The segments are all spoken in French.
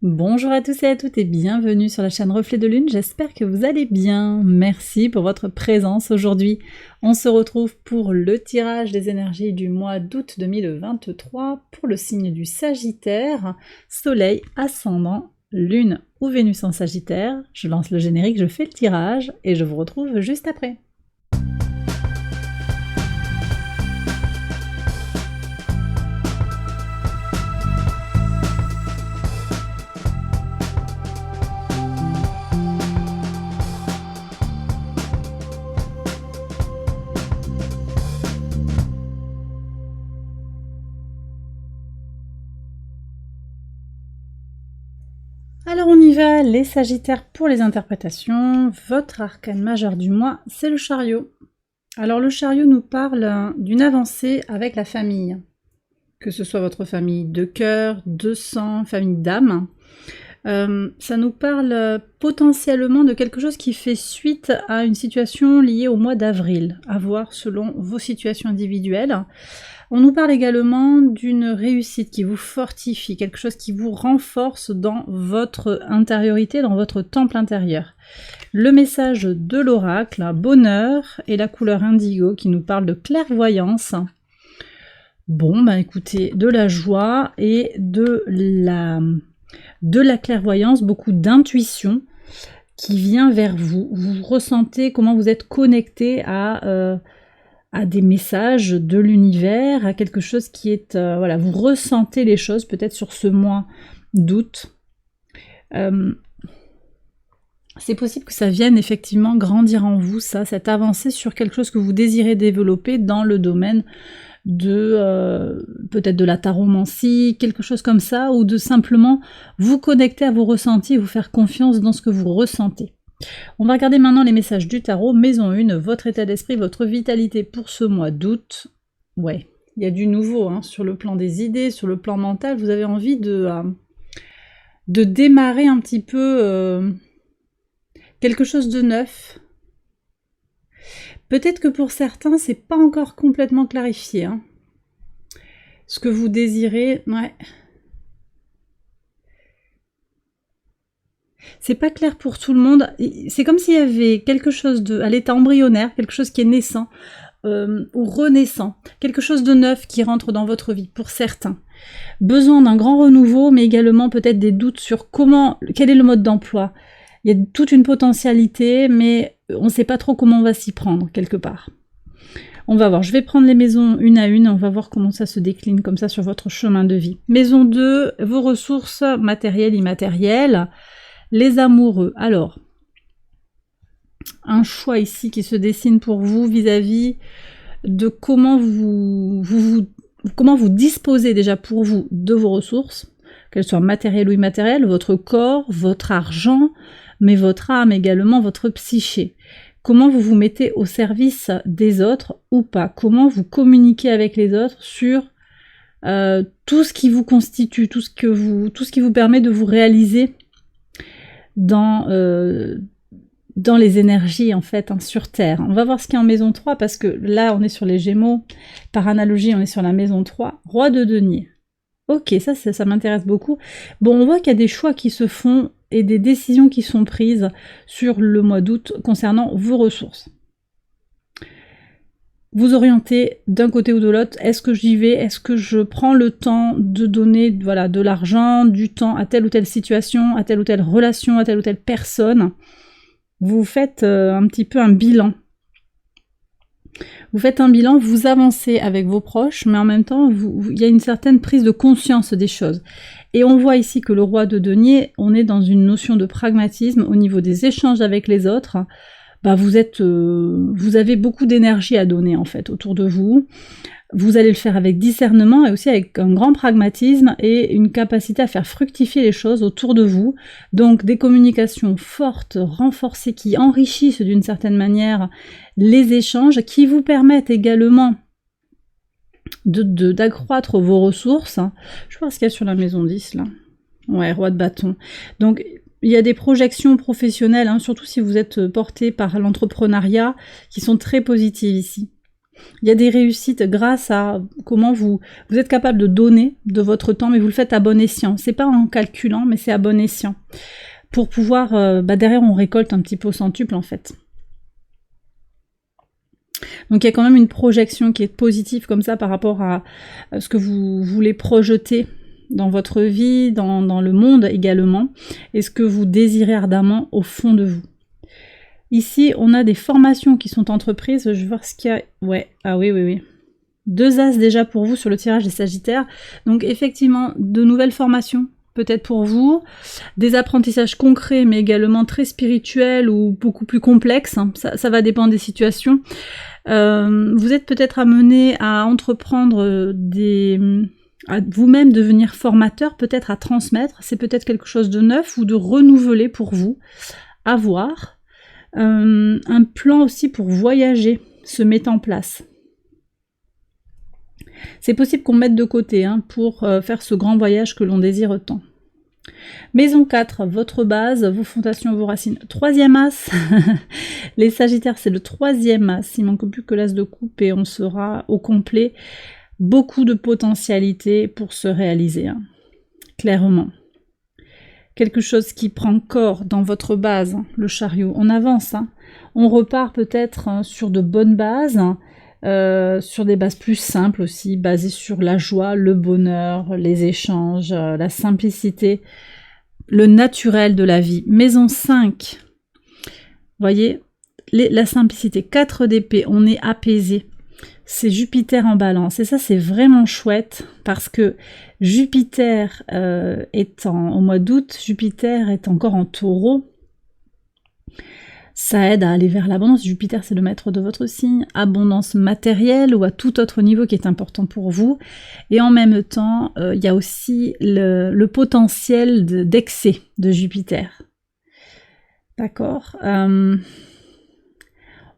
Bonjour à tous et à toutes et bienvenue sur la chaîne Reflet de Lune, j'espère que vous allez bien. Merci pour votre présence aujourd'hui. On se retrouve pour le tirage des énergies du mois d'août 2023 pour le signe du Sagittaire, Soleil, Ascendant, Lune ou Vénus en Sagittaire. Je lance le générique, je fais le tirage et je vous retrouve juste après. Alors on y va, les Sagittaires pour les interprétations. Votre arcane majeur du mois, c'est le Chariot. Alors le Chariot nous parle d'une avancée avec la famille, que ce soit votre famille de cœur, de sang, famille d'âme. Ça nous parle potentiellement de quelque chose qui fait suite à une situation liée au mois d'avril, à voir selon vos situations individuelles. On nous parle également d'une réussite qui vous fortifie, quelque chose qui vous renforce dans votre intériorité, dans votre temple intérieur. Le message de l'oracle, bonheur, et la couleur indigo qui nous parle de clairvoyance. Bon, bah écoutez, de la joie et de la clairvoyance, beaucoup d'intuition qui vient vers vous. Vous ressentez comment vous êtes connecté à des messages de l'univers, à quelque chose qui est... voilà, vous ressentez les choses peut-être sur ce mois d'août. C'est possible que ça vienne effectivement grandir en vous, ça, cette avancée sur quelque chose que vous désirez développer dans le domaine de peut-être de la taromancie, quelque chose comme ça, ou de simplement vous connecter à vos ressentis et vous faire confiance dans ce que vous ressentez. On va regarder maintenant les messages du tarot. Maison 1, votre état d'esprit, votre vitalité pour ce mois d'août. Ouais, il y a du nouveau hein, sur le plan des idées, sur le plan mental. Vous avez envie de démarrer un petit peu quelque chose de neuf. Peut-être que pour certains, c'est pas encore complètement clarifié. Hein. Ce que vous désirez, ouais. C'est pas clair pour tout le monde. C'est comme s'il y avait quelque chose à l'état embryonnaire, quelque chose qui est naissant ou renaissant, quelque chose de neuf qui rentre dans votre vie pour certains. Besoin d'un grand renouveau, mais également peut-être des doutes sur quel est le mode d'emploi. Il y a toute une potentialité, mais on ne sait pas trop comment on va s'y prendre quelque part. On va voir, je vais prendre les maisons une à une, on va voir comment ça se décline comme ça sur votre chemin de vie. Maison 2, vos ressources matérielles, immatérielles. Les amoureux, alors, un choix ici qui se dessine pour vous vis-à-vis de comment vous disposez déjà pour vous de vos ressources, qu'elles soient matérielles ou immatérielles, votre corps, votre argent, mais votre âme également, votre psyché. Comment vous vous mettez au service des autres ou pas, comment vous communiquez avec les autres sur tout ce qui vous constitue, tout ce qui vous permet de vous réaliser dans les énergies en fait hein, sur Terre. On va voir ce qu'il y a en maison 3 parce que là on est sur les Gémeaux, par analogie on est sur la maison 3, Roi de denier. Ok, ça m'intéresse beaucoup. Bon, on voit qu'il y a des choix qui se font et des décisions qui sont prises sur le mois d'août concernant vos ressources. Vous orientez d'un côté ou de l'autre, est-ce que j'y vais, est-ce que je prends le temps de donner voilà, de l'argent, du temps à telle ou telle situation, à telle ou telle relation, à telle ou telle personne. Vous faites un petit peu un bilan. Vous faites un bilan, vous avancez avec vos proches, mais en même temps, il y a une certaine prise de conscience des choses. Et on voit ici que le roi de denier, on est dans une notion de pragmatisme au niveau des échanges avec les autres. Bah vous avez beaucoup d'énergie à donner en fait autour de vous. Vous allez le faire avec discernement et aussi avec un grand pragmatisme et une capacité à faire fructifier les choses autour de vous. Donc des communications fortes, renforcées, qui enrichissent d'une certaine manière les échanges, qui vous permettent également d'accroître vos ressources. Je vais voir ce qu'il y a sur la maison 10 là. Ouais, roi de bâton. Donc il y a des projections professionnelles, hein, surtout si vous êtes porté par l'entrepreneuriat, qui sont très positives ici. Il y a des réussites grâce à comment vous êtes capable de donner de votre temps, mais vous le faites à bon escient. C'est pas en calculant, mais c'est à bon escient. Pour pouvoir, derrière on récolte un petit peu au centuple en fait. Donc il y a quand même une projection qui est positive comme ça par rapport à ce que vous voulez projeter dans votre vie, dans le monde également, et ce que vous désirez ardemment au fond de vous. Ici, on a des formations qui sont entreprises, je vais voir ce qu'il y a... Ouais, ah oui. 2 as déjà pour vous sur le tirage des Sagittaires, donc effectivement, de nouvelles formations, peut-être pour vous, des apprentissages concrets, mais également très spirituels ou beaucoup plus complexes, hein. Ça va dépendre des situations. Vous êtes peut-être amené à entreprendre à vous-même devenir formateur, peut-être à transmettre, c'est peut-être quelque chose de neuf ou de renouvelé pour vous, à voir. Un plan aussi pour voyager se met en place. C'est possible qu'on mette de côté pour faire ce grand voyage que l'on désire tant. Maison 4, votre base, vos fondations, vos racines. 3e as, les Sagittaires, c'est le 3e as. Il manque plus que l'as de coupe et on sera au complet. Beaucoup de potentialité pour se réaliser, clairement. Quelque chose qui prend corps dans votre base, le chariot. On avance, on repart peut-être sur de bonnes bases, sur des bases plus simples aussi, basées sur la joie, le bonheur, les échanges, la simplicité, le naturel de la vie. Maison 5, voyez, la simplicité, 4 d'épée, on est apaisé. C'est Jupiter en balance, et ça c'est vraiment chouette, parce que Jupiter au mois d'août, Jupiter est encore en taureau, ça aide à aller vers l'abondance. Jupiter c'est le maître de votre signe, abondance matérielle ou à tout autre niveau qui est important pour vous, et en même temps il y a aussi le potentiel d'excès de Jupiter, d'accord.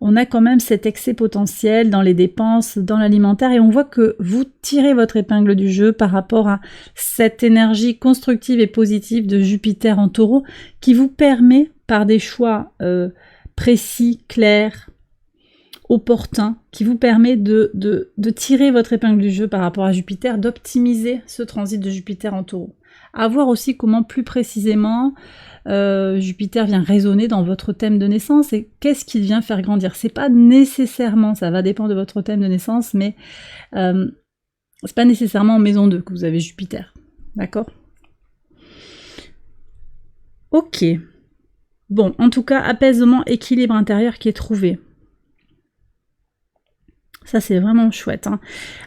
On a quand même cet excès potentiel dans les dépenses, dans l'alimentaire, et on voit que vous tirez votre épingle du jeu par rapport à cette énergie constructive et positive de Jupiter en taureau qui vous permet, par des choix précis, clairs, opportuns, qui vous permet de tirer votre épingle du jeu par rapport à Jupiter, d'optimiser ce transit de Jupiter en taureau. À voir aussi comment plus précisément Jupiter vient résonner dans votre thème de naissance et qu'est-ce qu'il vient faire grandir. C'est pas nécessairement, ça va dépendre de votre thème de naissance, mais c'est pas nécessairement en maison 2 que vous avez Jupiter, d'accord? Ok. Bon, en tout cas, apaisement, équilibre intérieur qui est trouvé. Ça, c'est vraiment chouette.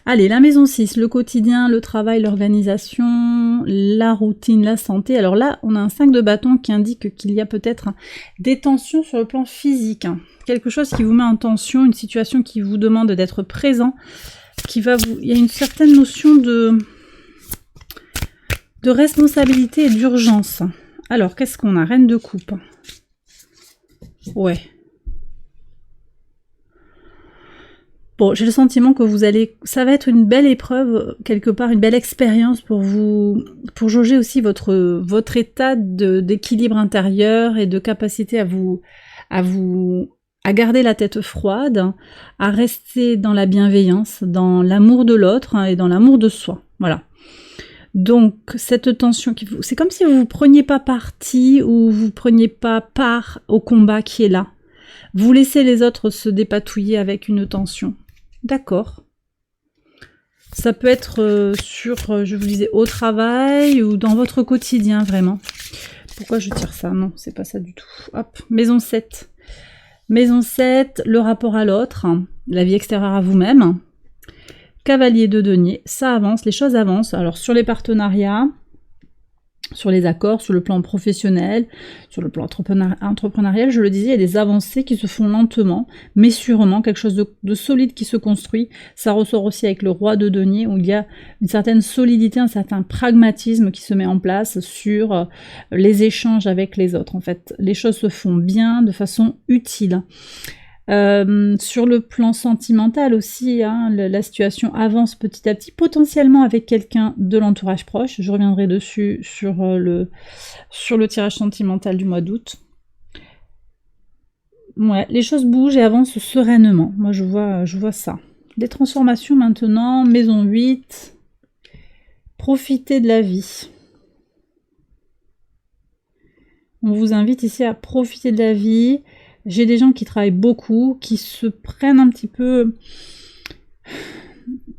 Allez, la maison 6, le quotidien, le travail, l'organisation, la routine, la santé. Alors là, on a un 5 de bâton qui indique qu'il y a peut-être des tensions sur le plan physique. Quelque chose qui vous met en tension, une situation qui vous demande d'être présent, il y a une certaine notion de responsabilité et d'urgence. Alors, qu'est-ce qu'on a? Reine de coupe. Ouais. Bon, j'ai le sentiment que ça va être une belle épreuve, quelque part, une belle expérience pour jauger aussi votre état d'équilibre intérieur et de capacité à garder la tête froide, à rester dans la bienveillance, dans l'amour de l'autre et dans l'amour de soi. Voilà. Donc, cette tension, c'est comme si vous ne preniez pas parti ou vous ne preniez pas part au combat qui est là. Vous laissez les autres se dépatouiller avec une tension. D'accord. Ça peut être je vous disais, au travail ou dans votre quotidien, vraiment. Pourquoi je tire ça? Non, c'est pas ça du tout. Hop, maison 7. Maison 7, le rapport à l'autre, la vie extérieure à vous-même. Cavalier de denier, ça avance, les choses avancent. Alors sur les partenariats, sur les accords, sur le plan professionnel, sur le plan entrepreneurial, je le disais, il y a des avancées qui se font lentement, mais sûrement, quelque chose de solide qui se construit. Ça ressort aussi avec le roi de denier, où il y a une certaine solidité, un certain pragmatisme qui se met en place sur les échanges avec les autres. En fait, les choses se font bien, de façon utile. Sur le plan sentimental aussi, la situation avance petit à petit, potentiellement avec quelqu'un de l'entourage proche. Je reviendrai dessus sur le tirage sentimental du mois d'août. Ouais, les choses bougent et avancent sereinement. Moi, je vois ça. Des transformations maintenant, maison 8. Profitez de la vie. On vous invite ici à profiter de la vie. J'ai des gens qui travaillent beaucoup, qui se prennent un petit peu...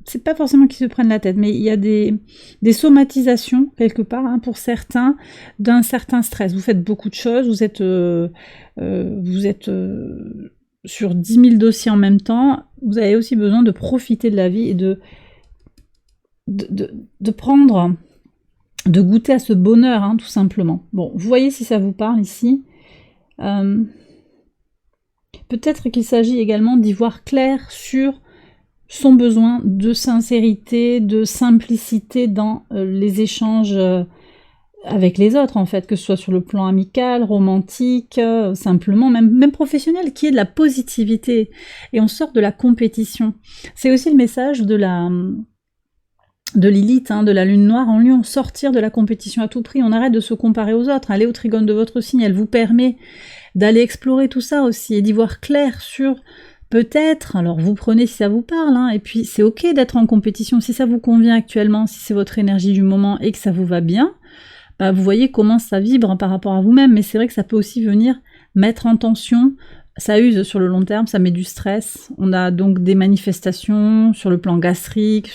C'est pas forcément qu'ils se prennent la tête, mais il y a des somatisations, quelque part, hein, pour certains, d'un certain stress. Vous faites beaucoup de choses, vous êtes sur 10 000 dossiers en même temps. Vous avez aussi besoin de profiter de la vie et de prendre... de goûter à ce bonheur, hein, tout simplement. Bon, vous voyez si ça vous parle ici. Peut-être qu'il s'agit également d'y voir clair sur son besoin de sincérité, de simplicité dans les échanges avec les autres, en fait, que ce soit sur le plan amical, romantique, simplement, même professionnel, qui est de la positivité. Et on sort de la compétition. C'est aussi le message de Lilith, hein, de la lune noire en Lion, sortir de la compétition à tout prix, on arrête de se comparer aux autres, aller au trigone de votre signe, elle vous permet d'aller explorer tout ça aussi, et d'y voir clair sur peut-être, alors vous prenez si ça vous parle, hein, et puis c'est ok d'être en compétition, si ça vous convient actuellement, si c'est votre énergie du moment et que ça vous va bien, bah vous voyez comment ça vibre par rapport à vous-même, mais c'est vrai que ça peut aussi venir mettre en tension. Ça use sur le long terme, ça met du stress. On a donc des manifestations sur le plan gastrique,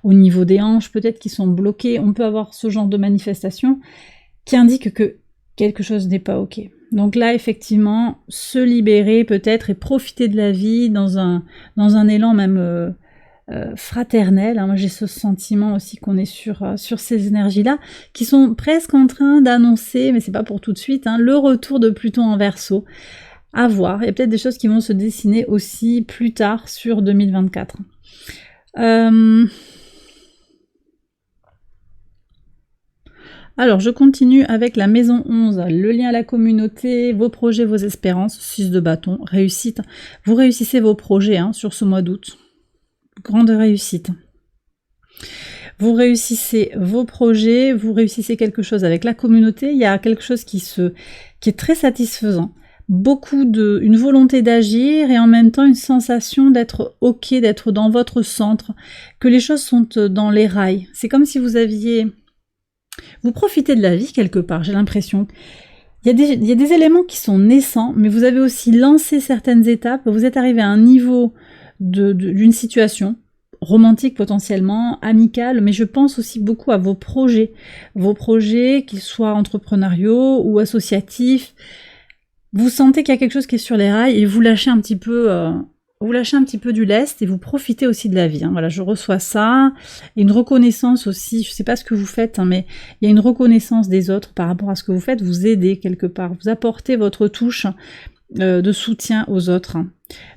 au niveau des hanches, peut-être qui sont bloquées. On peut avoir ce genre de manifestation qui indique que quelque chose n'est pas ok. Donc là, effectivement, se libérer peut-être et profiter de la vie dans un élan même fraternel. Hein. Moi, j'ai ce sentiment aussi qu'on est sur ces énergies-là qui sont presque en train d'annoncer, mais c'est pas pour tout de suite, hein, le retour de Pluton en Verseau. À voir. Il y a peut-être des choses qui vont se dessiner aussi plus tard sur 2024. Alors, je continue avec la maison 11, le lien à la communauté, vos projets, vos espérances, 6 de bâton, réussite. Vous réussissez vos projets hein, sur ce mois d'août. Grande réussite. Vous réussissez vos projets, vous réussissez quelque chose avec la communauté, il y a quelque chose qui est très satisfaisant. Une volonté d'agir et en même temps une sensation d'être ok, d'être dans votre centre, que les choses sont dans les rails. C'est comme si vous profitez de la vie quelque part, j'ai l'impression. Il y a des éléments qui sont naissants, mais vous avez aussi lancé certaines étapes, vous êtes arrivé à un niveau d'une situation, romantique potentiellement, amicale, mais je pense aussi beaucoup à vos projets, qu'ils soient entrepreneuriaux ou associatifs. Vous sentez qu'il y a quelque chose qui est sur les rails et vous lâchez un petit peu du lest et vous profitez aussi de la vie. Hein. Voilà, je reçois ça. Et une reconnaissance aussi, je sais pas ce que vous faites, hein, mais il y a une reconnaissance des autres par rapport à ce que vous faites. Vous aidez quelque part, vous apportez votre touche de soutien aux autres.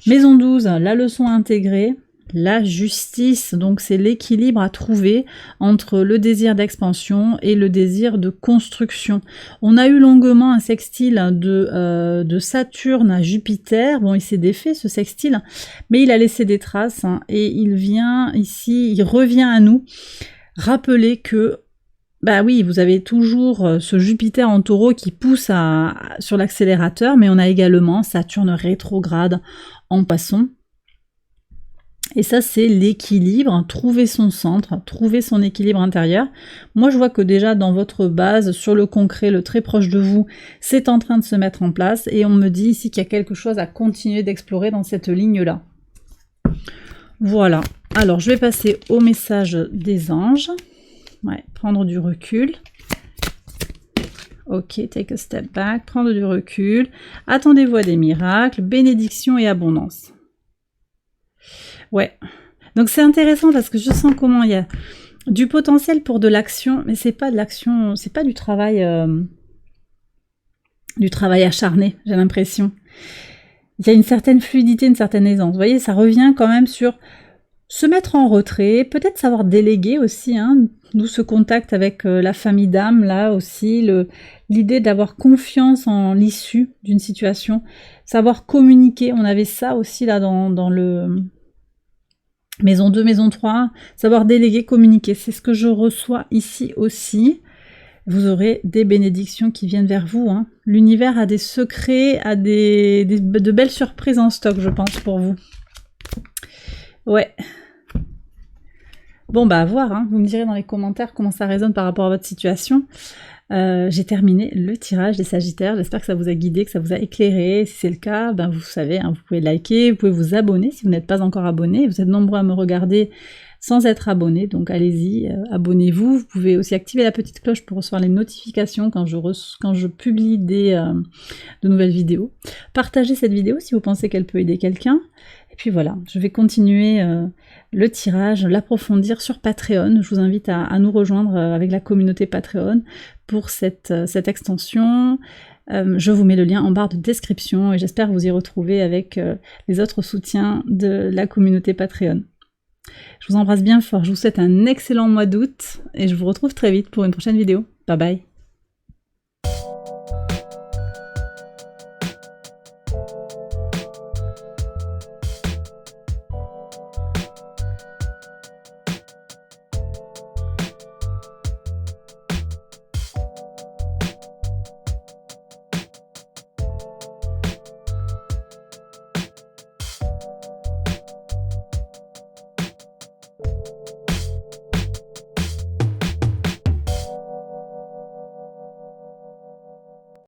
Maison 12, la leçon intégrée. La justice, donc c'est l'équilibre à trouver entre le désir d'expansion et le désir de construction. On a eu longuement un sextile de Saturne à Jupiter. Bon, il s'est défait ce sextile, mais il a laissé des traces hein, et il vient ici, il revient à nous rappeler que bah oui, vous avez toujours ce Jupiter en Taureau qui pousse sur l'accélérateur, mais on a également Saturne rétrograde en Poisson. Et ça, c'est l'équilibre, trouver son centre, trouver son équilibre intérieur. Moi, je vois que déjà dans votre base, sur le concret, le très proche de vous, c'est en train de se mettre en place. Et on me dit ici qu'il y a quelque chose à continuer d'explorer dans cette ligne-là. Voilà. Alors, je vais passer au message des anges. Ouais, prendre du recul. Ok, take a step back, prendre du recul. Attendez-vous à des miracles, bénédiction et abondance. Ouais, donc c'est intéressant parce que je sens comment il y a du potentiel pour de l'action, mais c'est pas de l'action, c'est pas du travail acharné, j'ai l'impression. Il y a une certaine fluidité, une certaine aisance. Vous voyez, ça revient quand même sur se mettre en retrait, peut-être savoir déléguer aussi, hein, nous ce contact avec la famille d'âme, là aussi, l'idée d'avoir confiance en l'issue d'une situation, savoir communiquer, on avait ça aussi là dans le... Maison 2, maison 3, savoir déléguer, communiquer, c'est ce que je reçois ici aussi. Vous aurez des bénédictions qui viennent vers vous. Hein. L'univers a des secrets, a de belles surprises en stock, je pense, pour vous. Ouais. Bon, bah à voir, hein. Vous me direz dans les commentaires comment ça résonne par rapport à votre situation. J'ai terminé le tirage des Sagittaires, j'espère que ça vous a guidé, que ça vous a éclairé. Si c'est le cas, ben vous savez, hein, vous pouvez liker, vous pouvez vous abonner si vous n'êtes pas encore abonné. Vous êtes nombreux à me regarder sans être abonné, donc allez-y, abonnez-vous. Vous pouvez aussi activer la petite cloche pour recevoir les notifications quand je publie de nouvelles vidéos. Partagez cette vidéo si vous pensez qu'elle peut aider quelqu'un. Et puis voilà, je vais continuer le tirage, l'approfondir sur Patreon. Je vous invite à nous rejoindre avec la communauté Patreon pour cette extension. Je vous mets le lien en barre de description et j'espère vous y retrouver avec les autres soutiens de la communauté Patreon. Je vous embrasse bien fort, je vous souhaite un excellent mois d'août et je vous retrouve très vite pour une prochaine vidéo. Bye bye.